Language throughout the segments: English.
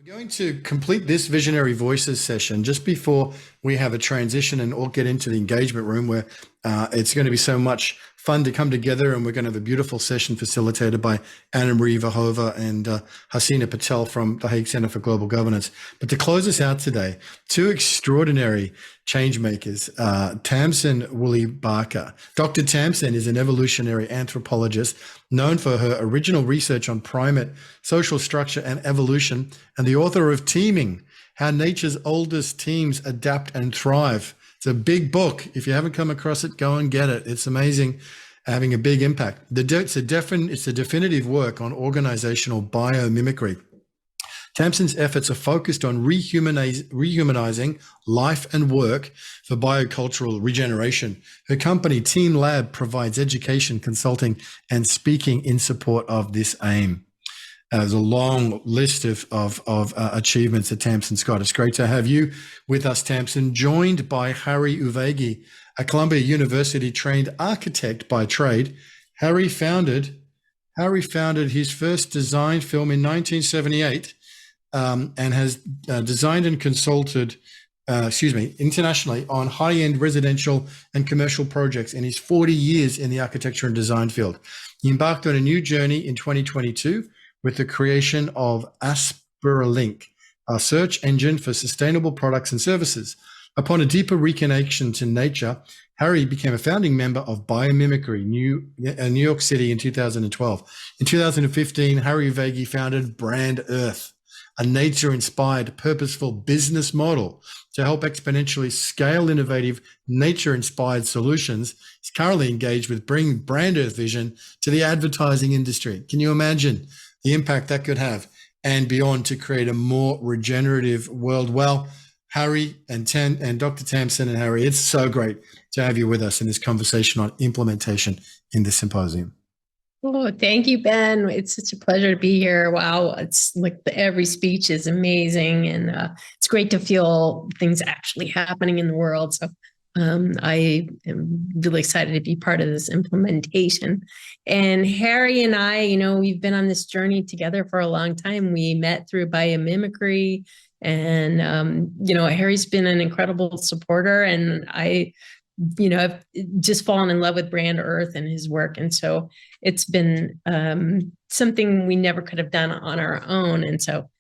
We're going to complete this Visionary Voices session just before we have a transition and all get into the engagement room where it's going to be so much fun to come together, and we're going to have a beautiful session facilitated by Anna-Marie Voorhoeve and Hasenna Patel from the Hague Center for Global Governance. But to close us out today, two extraordinary change makers, Tamsin Woolley-Barker. Dr. Tamsin is an evolutionary anthropologist known for her original research on primate social structure and evolution, and the author of Teaming: How Nature's Oldest Teams Adapt and Thrive. It's a big book. If you haven't come across it, go and get it. It's amazing, having a big impact. It's a definitive work on organizational biomimicry. Tamsin's efforts are focused on rehumanizing life and work for biocultural regeneration. Her company, Team Lab, provides education, consulting, and speaking in support of this aim. There's a long list of achievements that Tamsin's got. It's great to have you with us, Tamsin, joined by Harry Uvegi, a Columbia University-trained architect by trade. Harry founded his first design film in 1978 and has designed and consulted internationally on high-end residential and commercial projects in his 40 years in the architecture and design field. He embarked on a new journey in 2022 with the creation of Aspiralink, a search engine for sustainable products and services. Upon a deeper reconnection to nature, Harry became a founding member of Biomimicry, New York City in 2012. In 2015, Harry Uvegi founded Brand Earth, a nature-inspired, purposeful business model to help exponentially scale innovative, nature-inspired solutions. He's currently engaged with bringing Brand Earth vision to the advertising industry. Can you imagine the impact that could have and beyond to create a more regenerative world? Well, Harry and Dr. Tamsin and Harry, it's so great to have you with us in this conversation on implementation in this symposium. Oh, thank you, Ben. It's such a pleasure to be here. Wow, it's like every speech is amazing, and it's great to feel things actually happening in the world. So I am really excited to be part of this implementation. And Harry and I, we've been on this journey together for a long time. We met through biomimicry, and Harry's been an incredible supporter, and I've just fallen in love with Brand Earth and his work. And so it's been something we never could have done on our own. And so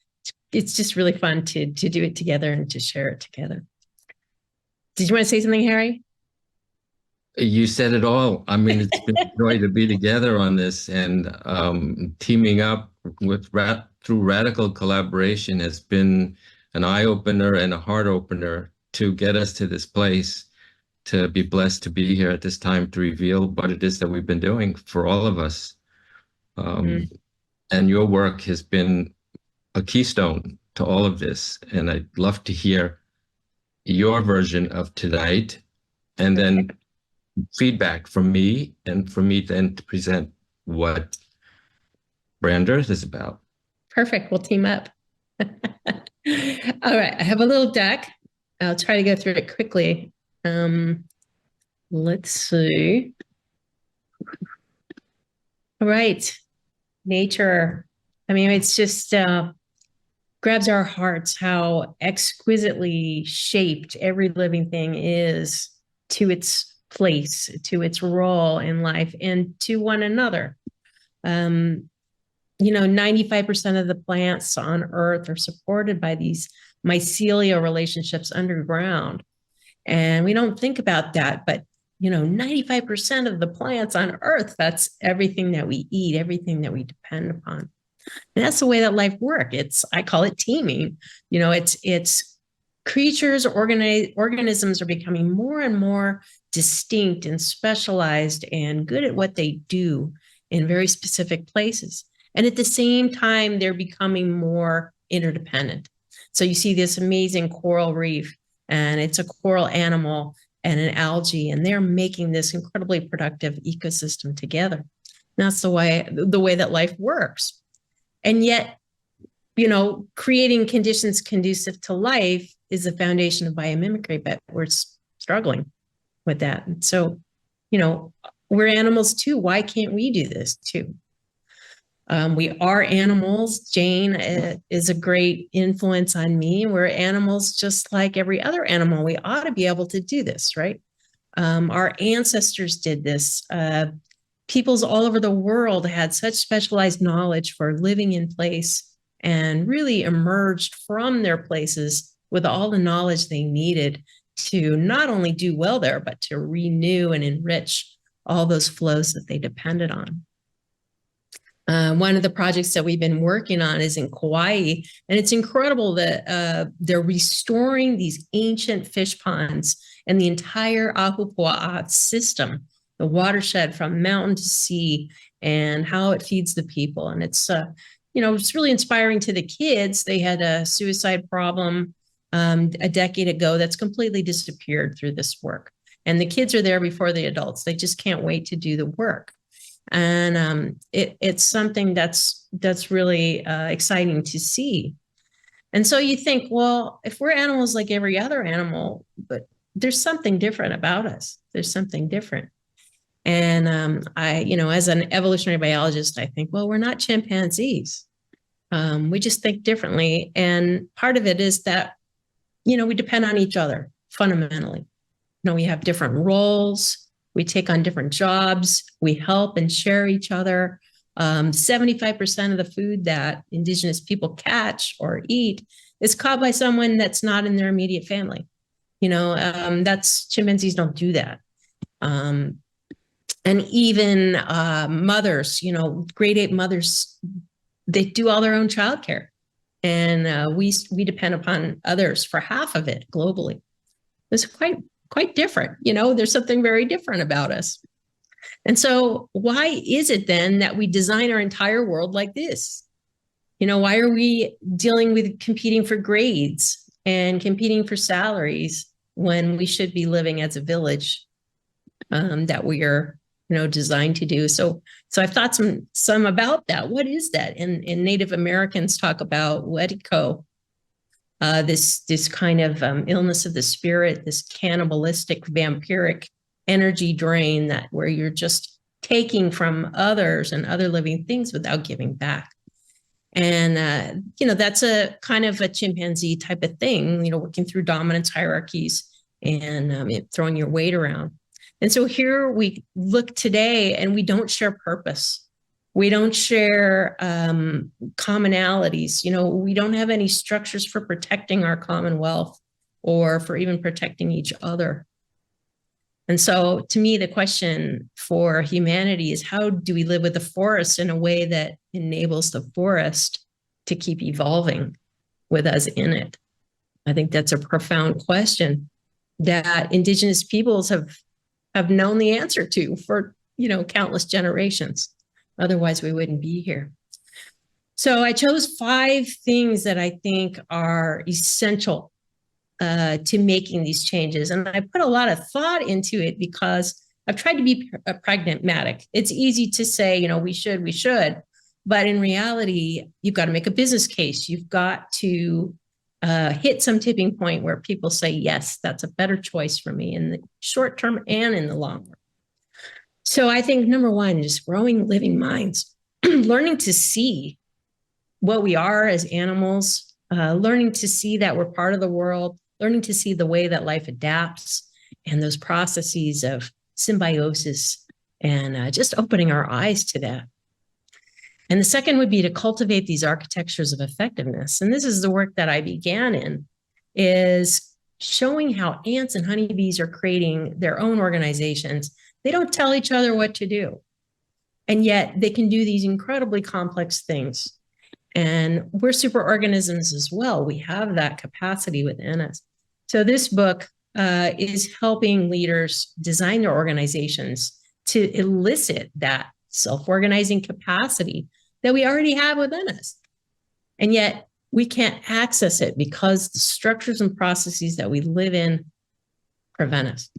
it's just really fun to do it together and to share it together. Did you want to say something, Harry? You said it all. I mean, it's been a joy to be together on this, and teaming up through radical collaboration has been an eye-opener and a heart-opener to get us to this place, to be blessed to be here at this time to reveal what it is that we've been doing for all of us. And your work has been a keystone to all of this. And I'd love to hear your version of tonight, and then feedback from me, and for me then to present what Brand Earth is about. Perfect. We'll team up. All right. I have a little deck. I'll try to go through it quickly. Let's see. All right. Nature. I mean, it's just grabs our hearts how exquisitely shaped every living thing is to its place, to its role in life, and to one another. 95% of the plants on Earth are supported by these mycelial relationships underground. And we don't think about that, but 95% of the plants on Earth, that's everything that we eat, everything that we depend upon. And that's the way that life works. I call it teaming. It's creatures, organisms are becoming more and more distinct and specialized and good at what they do in very specific places. And at the same time, they're becoming more interdependent. So you see this amazing coral reef, and it's a coral animal and an algae, and they're making this incredibly productive ecosystem together. And that's the way that life works. And yet, creating conditions conducive to life is the foundation of biomimicry, but we're struggling with that. And so, we're animals too. Why can't we do this too? We are animals. Jane is a great influence on me. We're animals just like every other animal. We ought to be able to do this, right? Our ancestors did this. Peoples all over the world had such specialized knowledge for living in place and really emerged from their places with all the knowledge they needed to not only do well there, but to renew and enrich all those flows that they depended on. One of the projects that we've been working on is in Kauai, and it's incredible that they're restoring these ancient fish ponds and the entire Ahupua'a system, the watershed from mountain to sea, and how it feeds the people. And it's, it's really inspiring to the kids. They had a suicide problem a decade ago that's completely disappeared through this work. And the kids are there before the adults. They just can't wait to do the work. And it's something that's really exciting to see. And so you think, well, if we're animals like every other animal, but there's something different about us. There's something different. And as an evolutionary biologist, I think, well, we're not chimpanzees. We just think differently. And part of it is that, we depend on each other fundamentally. We have different roles. We take on different jobs. We help and share each other. 75% of the food that indigenous people catch or eat is caught by someone that's not in their immediate family. That's chimpanzees don't do that. And even mothers, great ape mothers, they do all their own childcare. And we depend upon others for half of it globally. It's quite different. There's something very different about us. And so why is it then that we design our entire world like this? Why are we dealing with competing for grades and competing for salaries when we should be living as a village that we are, designed to do? So I've thought some about that. What is that? And Native Americans talk about Wetiko, this kind of illness of the spirit, this cannibalistic, vampiric energy drain where you're just taking from others and other living things without giving back. And, that's a kind of a chimpanzee type of thing, working through dominance hierarchies and throwing your weight around. And so here we look today and we don't share purpose. We don't share commonalities. We don't have any structures for protecting our commonwealth or for even protecting each other. And so to me, the question for humanity is, how do we live with the forest in a way that enables the forest to keep evolving with us in it? I think that's a profound question that indigenous peoples have known the answer to for, countless generations. Otherwise, we wouldn't be here. So I chose 5 things that I think are essential to making these changes. And I put a lot of thought into it because I've tried to be pragmatic. It's easy to say, we should. But in reality, you've got to make a business case. You've got to hit some tipping point where people say, yes, that's a better choice for me in the short term and in the long run. So I think number 1, just growing living minds, learning to see what we are as animals, learning to see that we're part of the world, learning to see the way that life adapts and those processes of symbiosis and just opening our eyes to that. And the second would be to cultivate these architectures of effectiveness. And this is the work that I began in, is showing how ants and honeybees are creating their own organizations. They don't tell each other what to do. And yet they can do these incredibly complex things. And we're superorganisms as well. We have that capacity within us. So this book is helping leaders design their organizations to elicit that self-organizing capacity that we already have within us. And yet we can't access it because the structures and processes that we live in prevent us.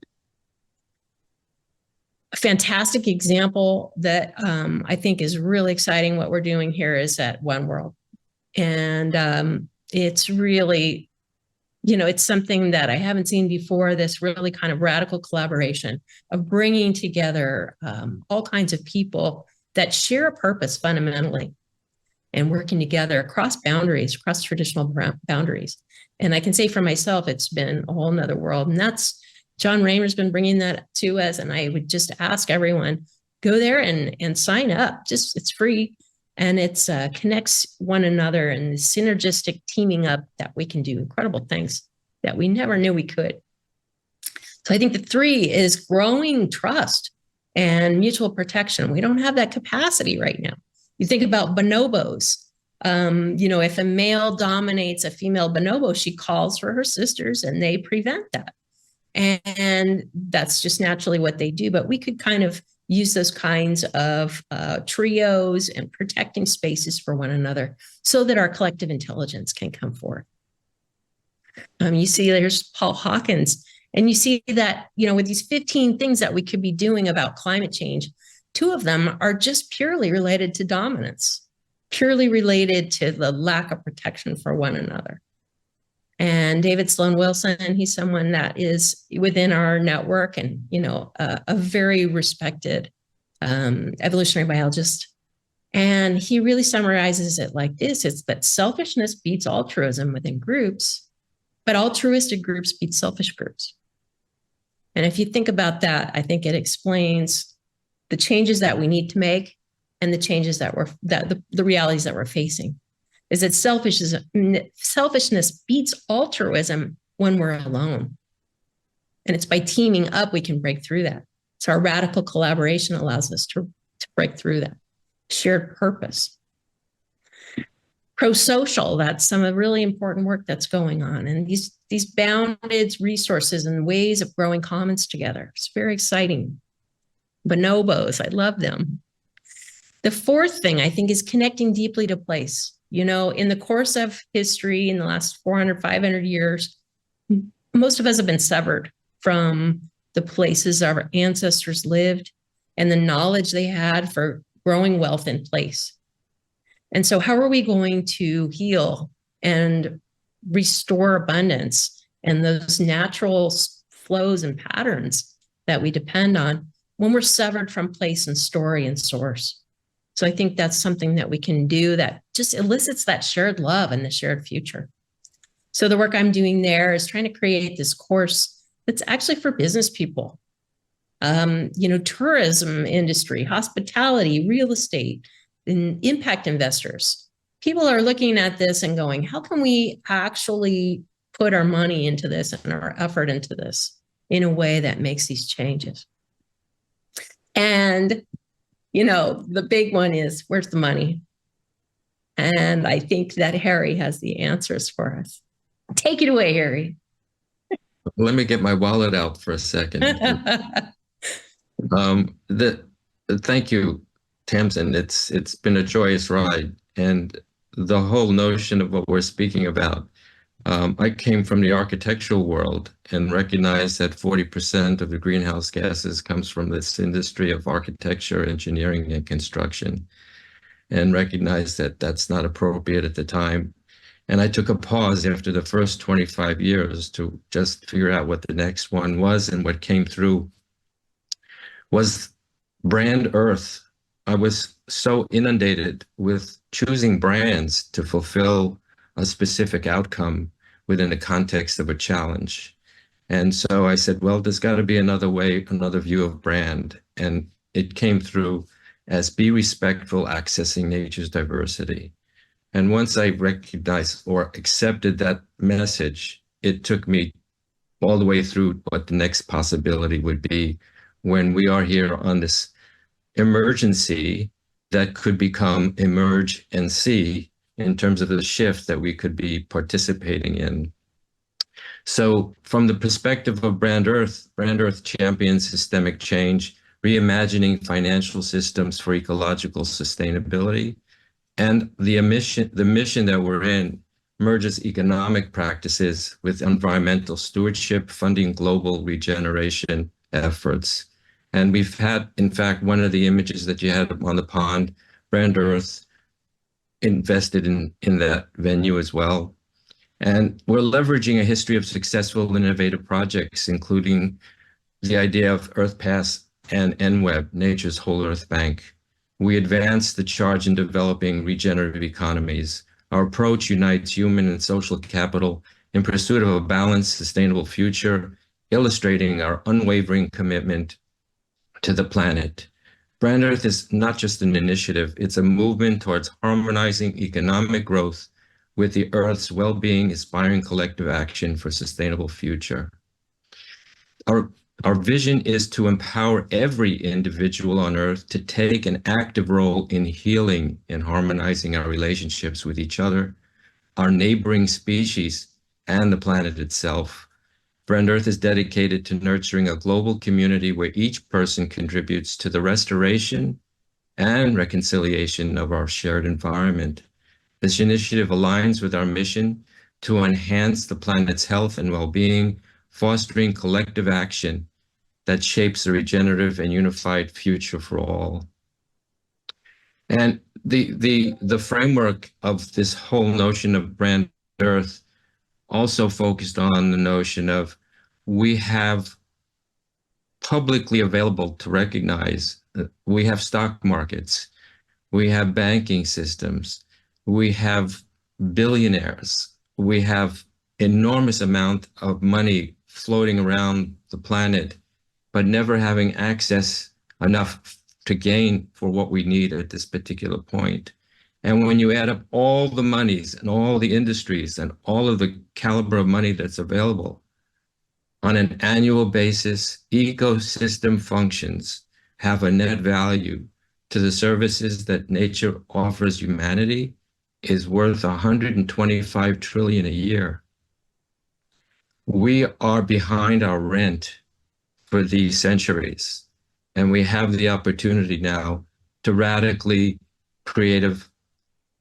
A fantastic example that I think is really exciting what we're doing here is at One World. And it's really, it's something that I haven't seen before, this really kind of radical collaboration of bringing together all kinds of people that share a purpose fundamentally. and working together across boundaries, across traditional boundaries. And I can say for myself, it's been a whole nother world. And that's, John Raymer's been bringing that to us. And I would just ask everyone, go there and sign up. Just, it's free. And it's connects one another and the synergistic teaming up that we can do incredible things that we never knew we could. So I think the 3 is growing trust and mutual protection. We don't have that capacity right now. You think about bonobos. If a male dominates a female bonobo, she calls for her sisters and they prevent that. And that's just naturally what they do. But we could kind of use those kinds of trios and protecting spaces for one another so that our collective intelligence can come forth. You see there's Paul Hawkins, and you see that, with these 15 things that we could be doing about climate change, 2 of them are just purely related to dominance, purely related to the lack of protection for one another. And David Sloan Wilson, he's someone that is within our network and, a very respected evolutionary biologist. And he really summarizes it like this. It's that selfishness beats altruism within groups, but altruistic groups beat selfish groups. And if you think about that, I think it explains the changes that we need to make and the changes that the realities that we're facing. Is that selfishness beats altruism when we're alone. And it's by teaming up we can break through that. So our radical collaboration allows us to break through that. Shared purpose. Pro-social, that's some of the really important work that's going on. And these bounded resources and ways of growing commons together. It's very exciting. Bonobos, I love them. The 4th thing I think is connecting deeply to place. In the course of history, in the last 400, 500 years, most of us have been severed from the places our ancestors lived and the knowledge they had for growing wealth in place. And so how are we going to heal and restore abundance and those natural flows and patterns that we depend on when we're severed from place and story and source? So I think that's something that we can do that just elicits that shared love and the shared future. So the work I'm doing there is trying to create this course that's actually for business people, tourism industry, hospitality, real estate, and impact investors. People are looking at this and going, how can we actually put our money into this and our effort into this in a way that makes these changes? And the big one is, where's the money? And I think that Harry has the answers for us. Take it away, Harry. Let me get my wallet out for a second. Thank you, Tamsin. It's been a joyous ride. And the whole notion of what we're speaking about, I came from the architectural world and recognized that 40% of the greenhouse gases comes from this industry of architecture, engineering, and construction, and recognized that that's not appropriate at the time. And I took a pause after the first 25 years to just figure out what the next one was, and what came through was brand Earth. I was so inundated with choosing brands to fulfill a specific outcome within the context of a challenge. And so I said, well, there's got to be another way, another view of brand. And it came through as be respectful, accessing nature's diversity. And once I recognized or accepted that message, it took me all the way through what the next possibility would be when we are here on this emergency that could become emerge and see, in terms of the shift that we could be participating in. So from the perspective of Brand Earth champions systemic change, reimagining financial systems for ecological sustainability. And the mission that we're in merges economic practices with environmental stewardship, funding global regeneration efforts. And we've had, in fact, one of the images that you had on the pond, Brand Earth, invested in that venue as well. And we're leveraging a history of successful innovative projects, including the idea of EarthPass and NWeb, Nature's Whole Earth Bank. We advance the charge in developing regenerative economies. Our approach unites human and social capital in pursuit of a balanced, sustainable future, illustrating our unwavering commitment to the planet. Brand Earth is not just an initiative, it's a movement towards harmonizing economic growth with the Earth's well-being, inspiring collective action for a sustainable future. Our vision is to empower every individual on Earth to take an active role in healing and harmonizing our relationships with each other, our neighboring species, and the planet itself. Brand Earth is dedicated to nurturing a global community where each person contributes to the restoration and reconciliation of our shared environment. This initiative aligns with our mission to enhance the planet's health and well-being, fostering collective action that shapes a regenerative and unified future for all. And the framework of this whole notion of Brand Earth also focused on the notion of we have publicly available to recognize that we have stock markets, we have banking systems, we have billionaires, we have enormous amount of money floating around the planet, but never having access enough to gain for what we need at this particular point. And when you add up all the monies and all the industries and all of the caliber of money that's available, on an annual basis, ecosystem functions have a net value to the services that nature offers humanity is worth 125 trillion a year. We are behind our rent for these centuries, and we have the opportunity now to radically creative,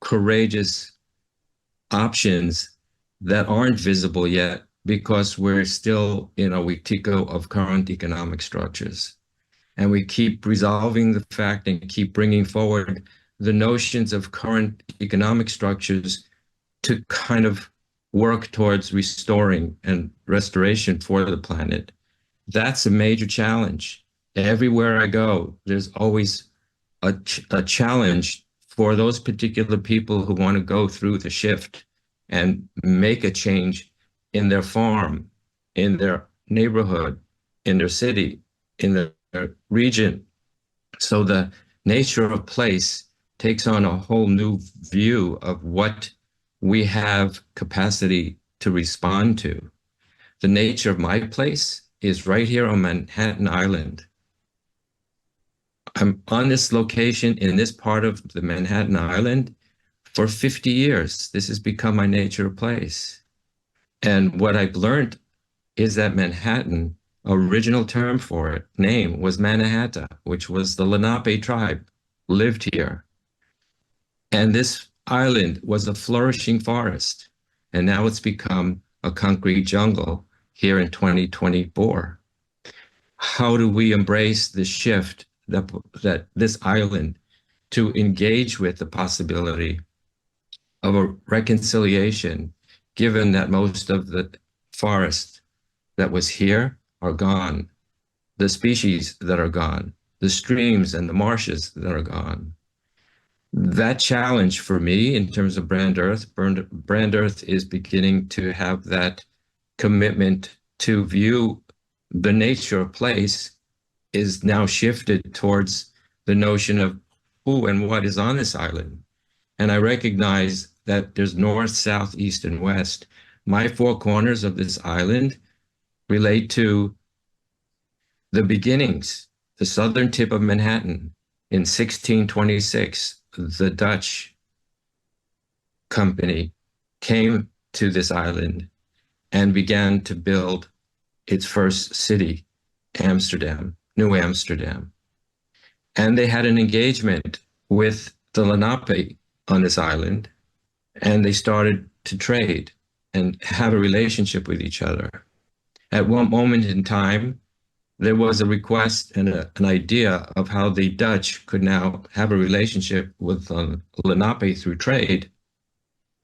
courageous options that aren't visible yet because we're still in a wetiko of current economic structures. And we keep resolving the fact and keep bringing forward the notions of current economic structures to kind of work towards restoring and restoration for the planet. That's a major challenge. Everywhere I go, there's always a challenge for those particular people who want to go through the shift and make a change in their farm, in their neighborhood, in their city, in their region. So the nature of place takes on a whole new view of what we have capacity to respond to. The nature of my place is right here on Manhattan Island. I'm on this location in this part of the Manhattan Island for 50 years. This has become my nature of place. And what I've learned is that Manhattan, original term for it, name was Mannahatta, which was the Lenape tribe, lived here. And this island was a flourishing forest. And now it's become a concrete jungle here in 2024. How do we embrace the shift that this island to engage with the possibility of a reconciliation, given that most of the forest that was here are gone, the species that are gone, the streams and the marshes that are gone? That challenge for me in terms of Brand Earth is beginning to have that commitment to view the nature of place is now shifted towards the notion of who and what is on this island. And I recognize that there's north, south, east, and west. My four corners of this island relate to the beginnings, the southern tip of Manhattan. In 1626, the Dutch company came to this island and began to build its first city, Amsterdam, New Amsterdam. And they had an engagement with the Lenape on this island, and they started to trade and have a relationship with each other. At one moment in time, there was a request and an idea of how the Dutch could now have a relationship with Lenape through trade.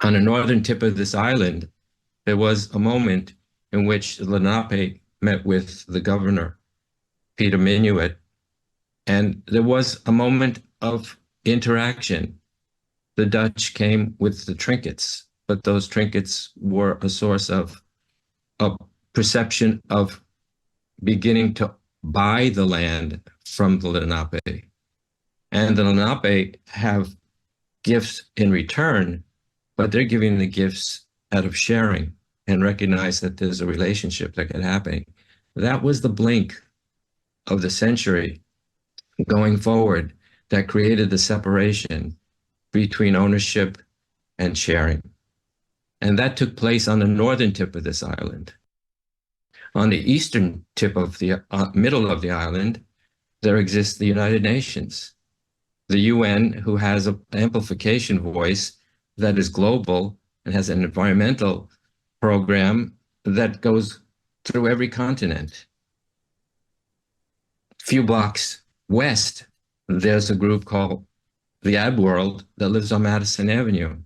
On the northern tip of this island, there was a moment in which Lenape met with the governor, Peter Minuit, and there was a moment of interaction. The Dutch came with the trinkets, but those trinkets were a source of a perception of beginning to buy the land from the Lenape. And the Lenape have gifts in return, but they're giving the gifts out of sharing and recognize that there's a relationship that could happen. That was the blink of the century going forward that created the separation between ownership and sharing. And that took place on the northern tip of this island. On the eastern tip of the middle of the island, there exists the United Nations, the UN, who has an amplification voice that is global and has an environmental program that goes through every continent. A few blocks west, there's a group called the Ad World that lives on Madison Avenue.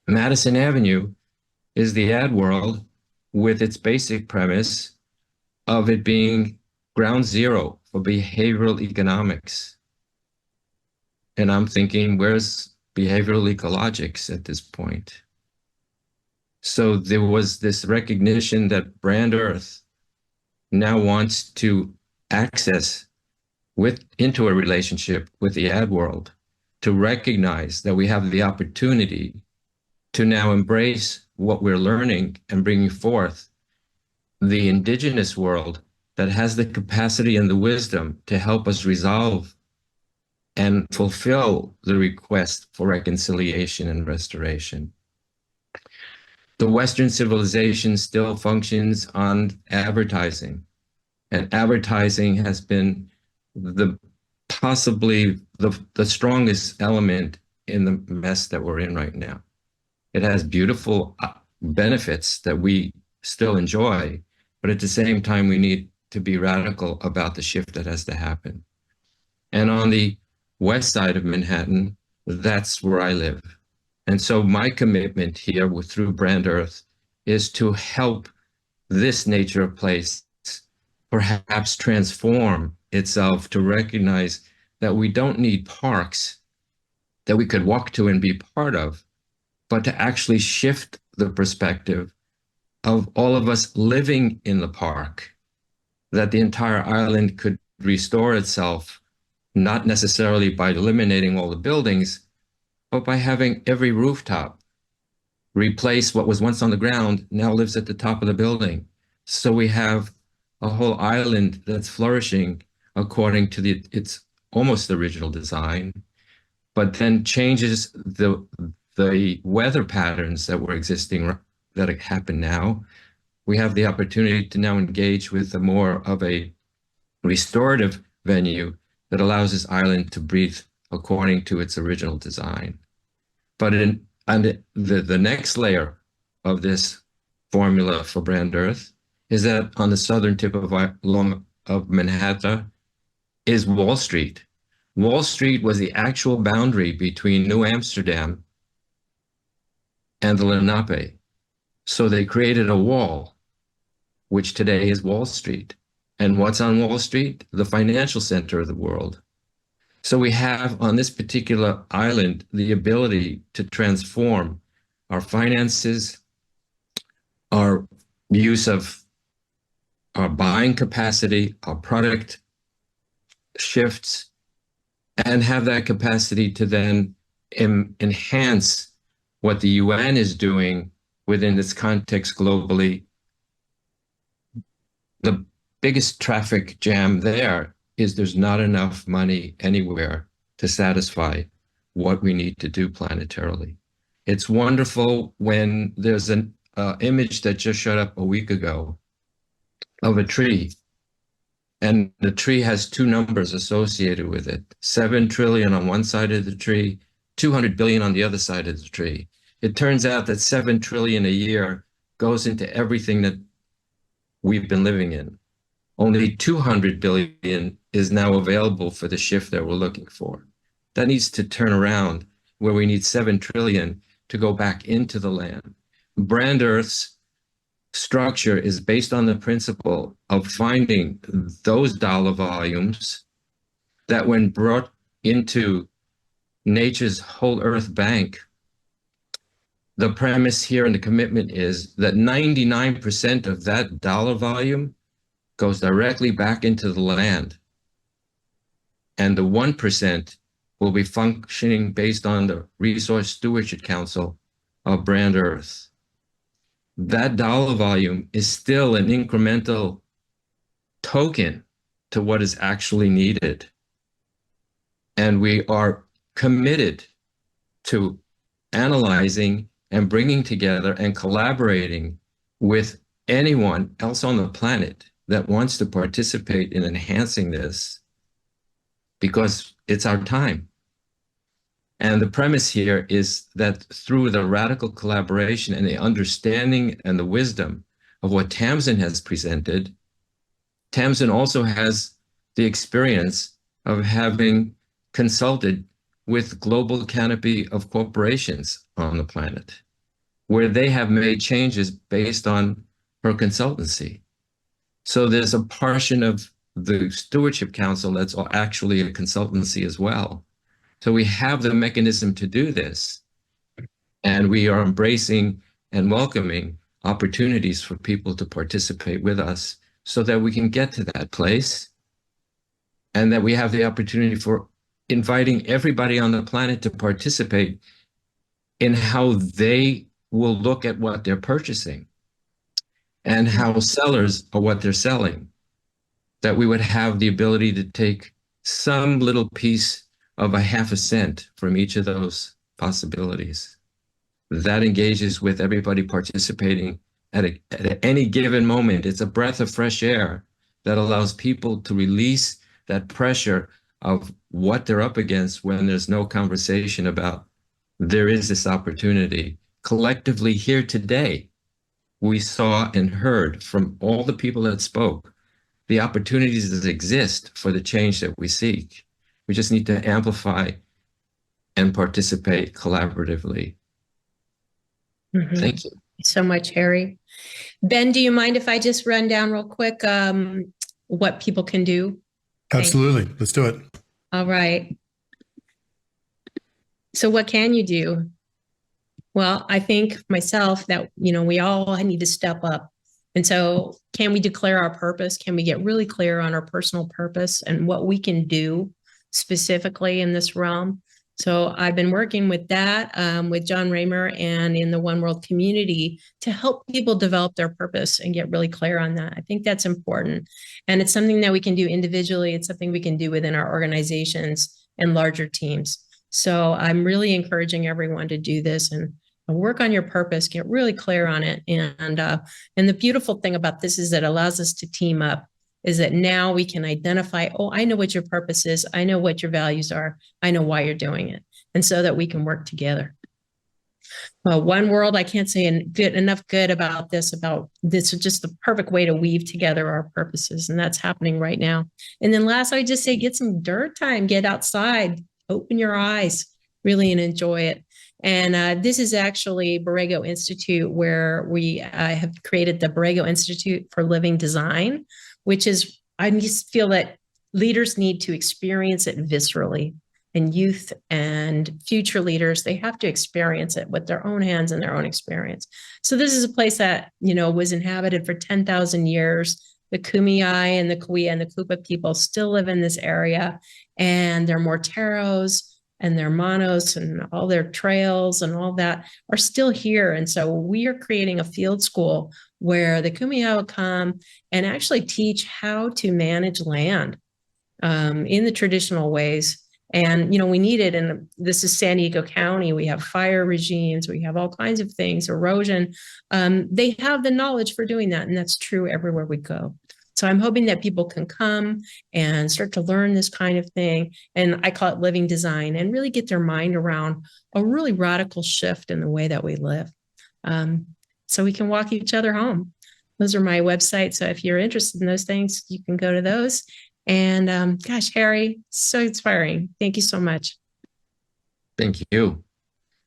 Madison Avenue is the Ad World with its basic premise of it being ground zero for behavioral economics. And I'm thinking, where's behavioral ecologics at this point? So there was this recognition that Brand Earth now wants to access into a relationship with the Ad World, to recognize that we have the opportunity to now embrace what we're learning and bringing forth the indigenous world that has the capacity and the wisdom to help us resolve and fulfill the request for reconciliation and restoration. The Western civilization still functions on advertising, and advertising has been possibly the strongest element in the mess that we're in right now. It has beautiful benefits that we still enjoy, but at the same time, we need to be radical about the shift that has to happen. And on the west side of Manhattan, that's where I live. And so my commitment here through Brand Earth is to help this nature place perhaps transform itself to recognize that we don't need parks that we could walk to and be part of, but to actually shift the perspective of all of us living in the park, that the entire island could restore itself, not necessarily by eliminating all the buildings, but by having every rooftop replace what was once on the ground, now lives at the top of the building. So we have a whole island that's flourishing according to its almost original design, but then changes the weather patterns that were existing, that happen now. We have the opportunity to now engage with more of a restorative venue that allows this island to breathe according to its original design. But the next layer of this formula for Brand Earth is that on the southern tip of Manhattan is Wall Street. Wall Street was the actual boundary between New Amsterdam and the Lenape. So they created a wall, which today is Wall Street. And what's on Wall Street? The financial center of the world. So we have on this particular island the ability to transform our finances, our use of our buying capacity, our product shifts, and have that capacity to then enhance what the UN is doing within this context globally. The biggest traffic jam there is there's not enough money anywhere to satisfy what we need to do planetarily. It's wonderful when there's an image that just showed up a week ago of a tree, and the tree has two numbers associated with it, 7 trillion on one side of the tree, 200 billion on the other side of the tree. It turns out that 7 trillion a year goes into everything that we've been living in. Only 200 billion is now available for the shift that we're looking for. That needs to turn around, where we need 7 trillion to go back into the land. Brand Earth's structure is based on the principle of finding those dollar volumes that, when brought into nature's whole earth bank, the premise here and the commitment is that 99% of that dollar volume goes directly back into the land. And the 1% will be functioning based on the Resource Stewardship Council of Brand Earth. That dollar volume is still an incremental token to what is actually needed. And we are committed to analyzing and bringing together and collaborating with anyone else on the planet that wants to participate in enhancing this, because it's our time. And the premise here is that through the radical collaboration and the understanding and the wisdom of what Tamsin has presented, Tamsin also has the experience of having consulted with global canopy of corporations on the planet, where they have made changes based on her consultancy. So there's a portion of the Stewardship Council that's actually a consultancy as well. So we have the mechanism to do this, and we are embracing and welcoming opportunities for people to participate with us so that we can get to that place, and that we have the opportunity for inviting everybody on the planet to participate in how they will look at what they're purchasing and how sellers are what they're selling, that we would have the ability to take some little piece of a half a cent from each of those possibilities. That engages with everybody participating at any given moment. It's a breath of fresh air that allows people to release that pressure of what they're up against when there's no conversation about there is this opportunity. Collectively here today, we saw and heard from all the people that spoke the opportunities that exist for the change that we seek. We just need to amplify and participate collaboratively. Mm-hmm. Thank you. So much, Harry. Ben, do you mind if I just run down real quick what people can do? Absolutely. Let's do it. All right. So what can you do? Well, I think myself that, we all need to step up. And so can we declare our purpose? Can we get really clear on our personal purpose and what we can do specifically in this realm? So I've been working with that with John Raymer and in the One World community to help people develop their purpose and get really clear on that. I think that's important. And it's something that we can do individually. It's something we can do within our organizations and larger teams. So I'm really encouraging everyone to do this and work on your purpose, get really clear on it. And the beautiful thing about this is that it allows us to team up, is that now we can identify, I know what your purpose is. I know what your values are. I know why you're doing it. And so that we can work together. Well, One World, I can't say enough good about this. This is just the perfect way to weave together our purposes. And that's happening right now. And then last, I just say, get some dirt time, get outside, open your eyes, really, and enjoy it. And this is actually Borrego Institute, where we have created the Borrego Institute for Living Design, which is, I just feel that leaders need to experience it viscerally, and youth and future leaders, they have to experience it with their own hands and their own experience. So this is a place that, was inhabited for 10,000 years. The Kumeyaay and the Kauai and the Kupa people still live in this area, and their Morteros and their Manos and all their trails and all that are still here. And so we are creating a field school where the Kumeyaay will come and actually teach how to manage land in the traditional ways. And, we need it. And this is San Diego County. We have fire regimes. We have all kinds of things, erosion. They have the knowledge for doing that. And that's true everywhere we go. So I'm hoping that people can come and start to learn this kind of thing. And I call it living design, and really get their mind around a really radical shift in the way that we live. So we can walk each other home. Those are my websites. So if you're interested in those things, you can go to those. And gosh, Harry, so inspiring. Thank you so much. Thank you.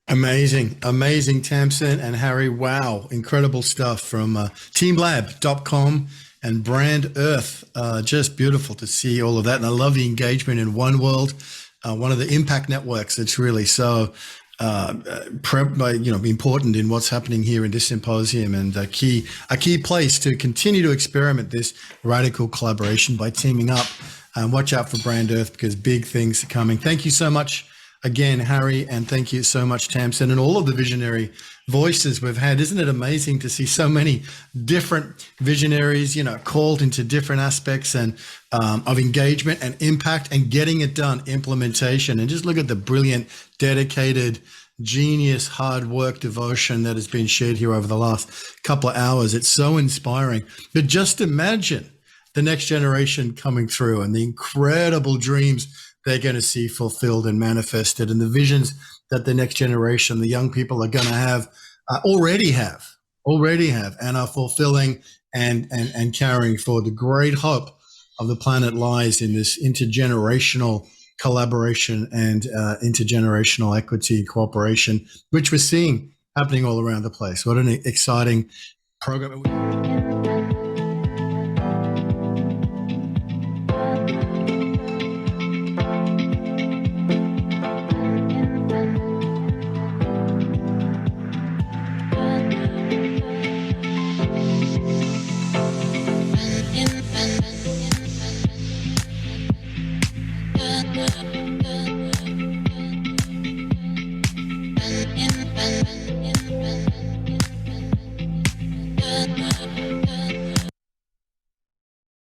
Amazing, Tamsin and Harry. Wow, incredible stuff from teamlab.com and Brand Earth. Just beautiful to see all of that. And I love the engagement in One World. one of the impact networks that's really so important in what's happening here in this symposium, and a key place to continue to experiment this radical collaboration by teaming up. And watch out for Brand Earth, because big things are coming. Thank you so much again, Harry, and thank you so much, Tamsin, and all of the visionary voices we've had. Isn't it amazing to see so many different visionaries, called into different aspects and of engagement and impact and getting it done, implementation, and just look at the brilliant, dedicated, genius, hard work, devotion that has been shared here over the last couple of hours. It's so inspiring. But just imagine the next generation coming through and the incredible dreams they're going to see fulfilled and manifested, and the visions that the next generation, the young people, are going to have, already have, and are fulfilling and carrying forward. The great hope of the planet lies in this intergenerational collaboration and intergenerational equity cooperation, which we're seeing happening all around the place. What an exciting program.